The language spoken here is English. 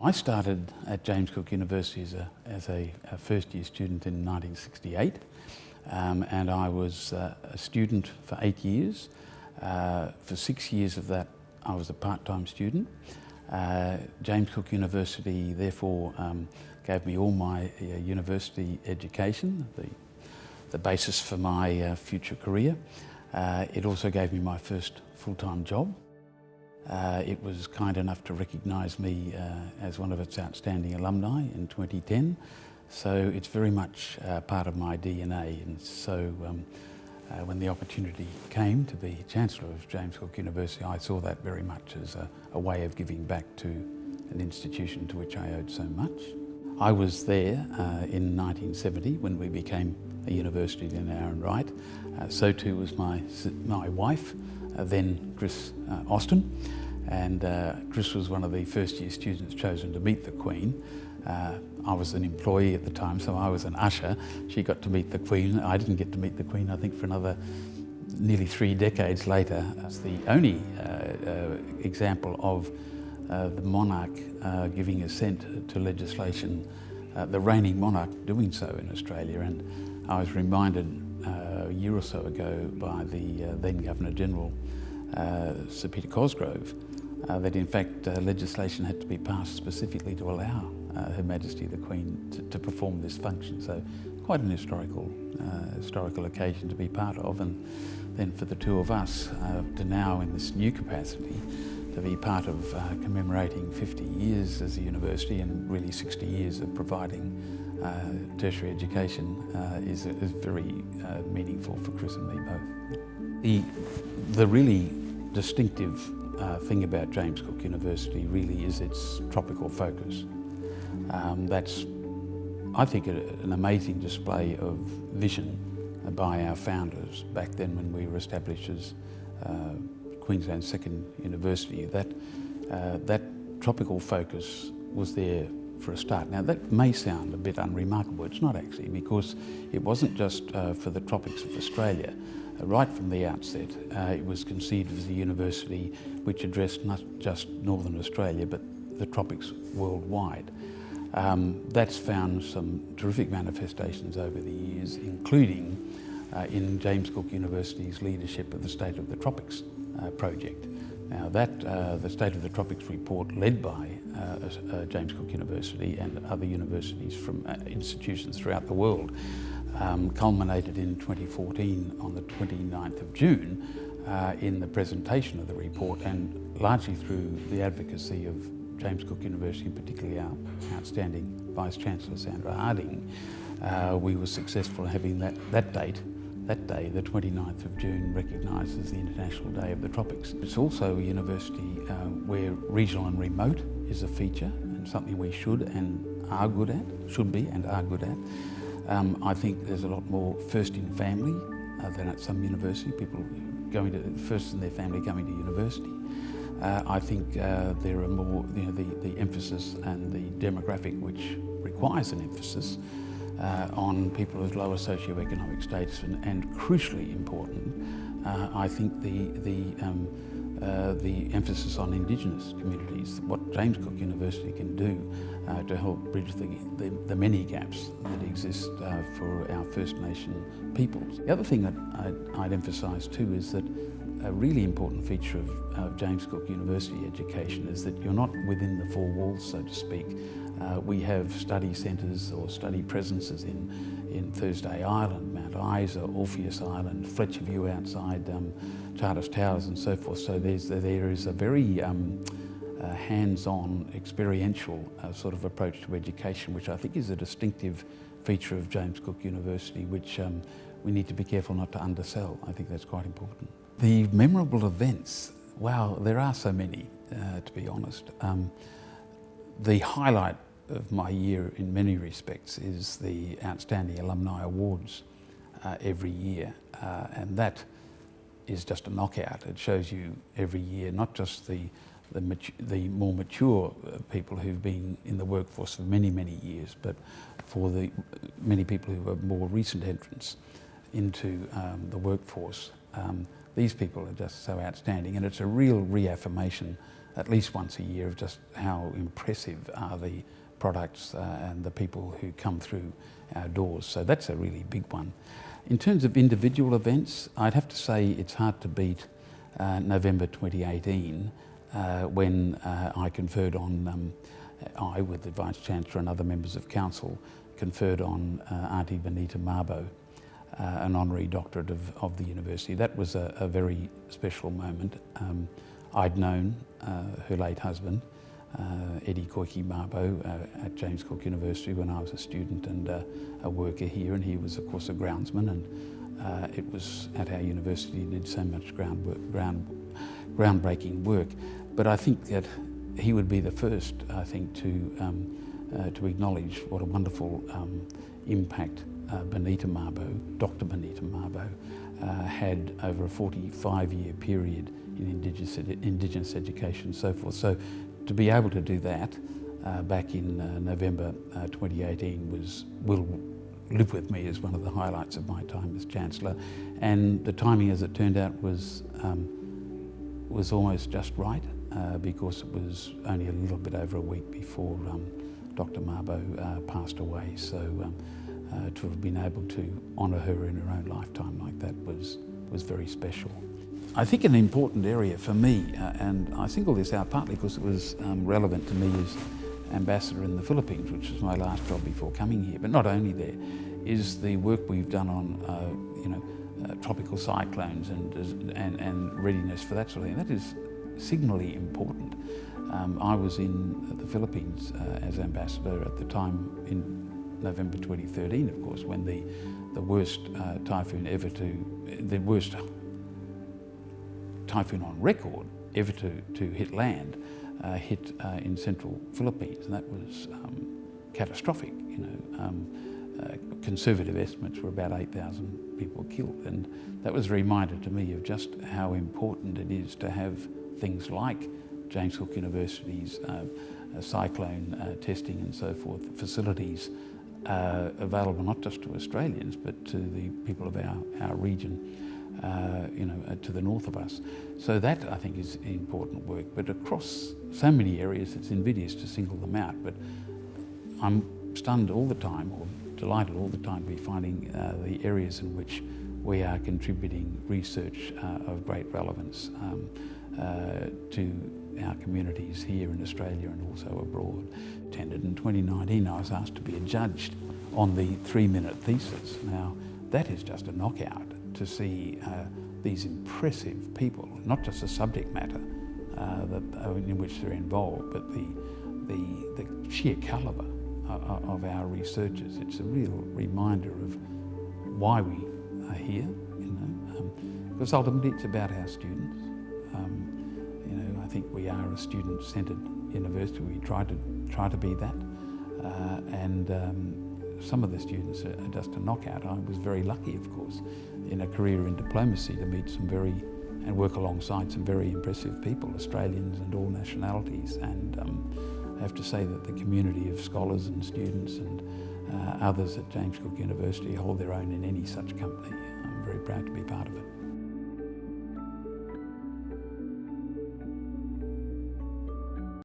I started at James Cook University as a first-year student in 1968, and I was a student for 8 years. For 6 years of that, I was a part-time student. James Cook University therefore gave me all my university education, the basis for my future career. It also gave me my first full-time job. It was kind enough to recognise me as one of its outstanding alumni in 2010, so it's very much part of my DNA. And so when the opportunity came to be Chancellor of James Cook University, I saw that very much as a way of giving back to an institution to which I owed so much. I was there in 1970 when we became a university in our own right. So too was my wife, then Chris Austin, and Chris was one of the first-year students chosen to meet the Queen. I was an employee at the time, so I was an usher. She got to meet the Queen. I didn't get to meet the Queen, I think, for another nearly 3 decades later. It's the only example of the monarch giving assent to legislation, the reigning monarch doing so in Australia. And I was reminded a year or so ago by the then Governor-General, Sir Peter Cosgrove, that in fact legislation had to be passed specifically to allow Her Majesty the Queen to perform this function. So quite an historical occasion to be part of, and then for the two of us to now in this new capacity to be part of commemorating 50 years as a university and really 60 years of providing tertiary education is very meaningful for Chris and me both. The really distinctive thing about James Cook University really is its tropical focus. That's, I think, an amazing display of vision by our founders back then when we were established as Queensland's second university. That tropical focus was there for a start. Now that may sound a bit unremarkable, it's not actually, because it wasn't just for the tropics of Australia. Right from the outset, it was conceived as a university which addressed not just Northern Australia but the tropics worldwide. That's found some terrific manifestations over the years, including in James Cook University's leadership of the State of the Tropics project. Now the State of the Tropics report, led by James Cook University and other universities from institutions throughout the world, culminated in 2014 on the 29th of June in the presentation of the report, and largely through the advocacy of James Cook University, and particularly our outstanding Vice-Chancellor Sandra Harding, we were successful in having that day, the 29th of June, recognised as the International Day of the Tropics. It's also a university where regional and remote is a feature, and something we should be and are good at. I think there's a lot more first in family than at some university, people going to first in their family coming to university. I think there are more, the emphasis and the demographic which requires an emphasis on people with lower socioeconomic status, and crucially important, I think the emphasis on Indigenous communities, what James Cook University can do to help bridge the many gaps that exist for our First Nation peoples. The other thing that I'd emphasise too is that a really important feature of James Cook University education is that you're not within the four walls, so to speak. We have study centres or study presences in Thursday Island, Mount Isa, Orpheus Island, Fletcher View outside Charters Towers and so forth. So there is a very hands-on, experiential sort of approach to education, which I think is a distinctive feature of James Cook University, which we need to be careful not to undersell. I think that's quite important. The memorable events, wow, there are so many, to be honest. The highlight of my year in many respects is the Outstanding Alumni Awards every year, and that is just a knockout. It shows you every year not just the more mature people who've been in the workforce for many, many years, but for the many people who are more recent entrants into the workforce. these people are just so outstanding, and it's a real reaffirmation at least once a year of just how impressive are the products and the people who come through our doors. So that's a really big one. In terms of individual events, I'd have to say it's hard to beat November 2018 when I conferred on, I with the Vice-Chancellor and other members of Council, conferred on Auntie Benita Mabo, an honorary doctorate of the university. That was a very special moment. I'd known her late husband, Eddie Koiki Mabo, at James Cook University when I was a student and a worker here, and he was of course a groundsman, and it was at our university he did so much groundbreaking work. But I think that he would be the first, I think, to acknowledge what a wonderful impact Benita Mabo, Dr. Benita Mabo, had over a 45-year period in Indigenous education and so forth. So to be able to do that back in November 2018 will live with me as one of the highlights of my time as Chancellor. And the timing, as it turned out, was almost just right because it was only a little bit over a week before Dr. Mabo passed away. So to have been able to honour her in her own lifetime like that was very special. I think an important area for me, and I single this out partly because it was relevant to me as ambassador in the Philippines, which was my last job before coming here, but not only there, is the work we've done on tropical cyclones and readiness for that sort of thing. That is signally important. I was in the Philippines as ambassador at the time in November 2013, of course, when the worst typhoon ever the worst typhoon on record ever to hit land hit in central Philippines, and that was catastrophic. Conservative estimates were about 8,000 people killed, and that was a reminder to me of just how important it is to have things like James Cook University's cyclone testing and so forth facilities available not just to Australians but to the people of our region, to the north of us. So that, I think, is important work. But across so many areas, it's invidious to single them out. But I'm stunned all the time, or delighted all the time, to be finding the areas in which we are contributing research of great relevance to our communities here in Australia and also abroad. In 2019, I was asked to be a judge on the 3-minute thesis. Now, that is just a knockout to see these impressive people, not just the subject matter in which they're involved, but the sheer calibre of our researchers. It's a real reminder of why we are here, because ultimately it's about our students. I think we are a student-centred university. We try to be that, and some of the students are just a knockout. I was very lucky, of course, in a career in diplomacy to meet and work alongside some very impressive people, Australians and all nationalities. And I have to say that the community of scholars and students and others at James Cook University hold their own in any such company. I'm very proud to be part of it.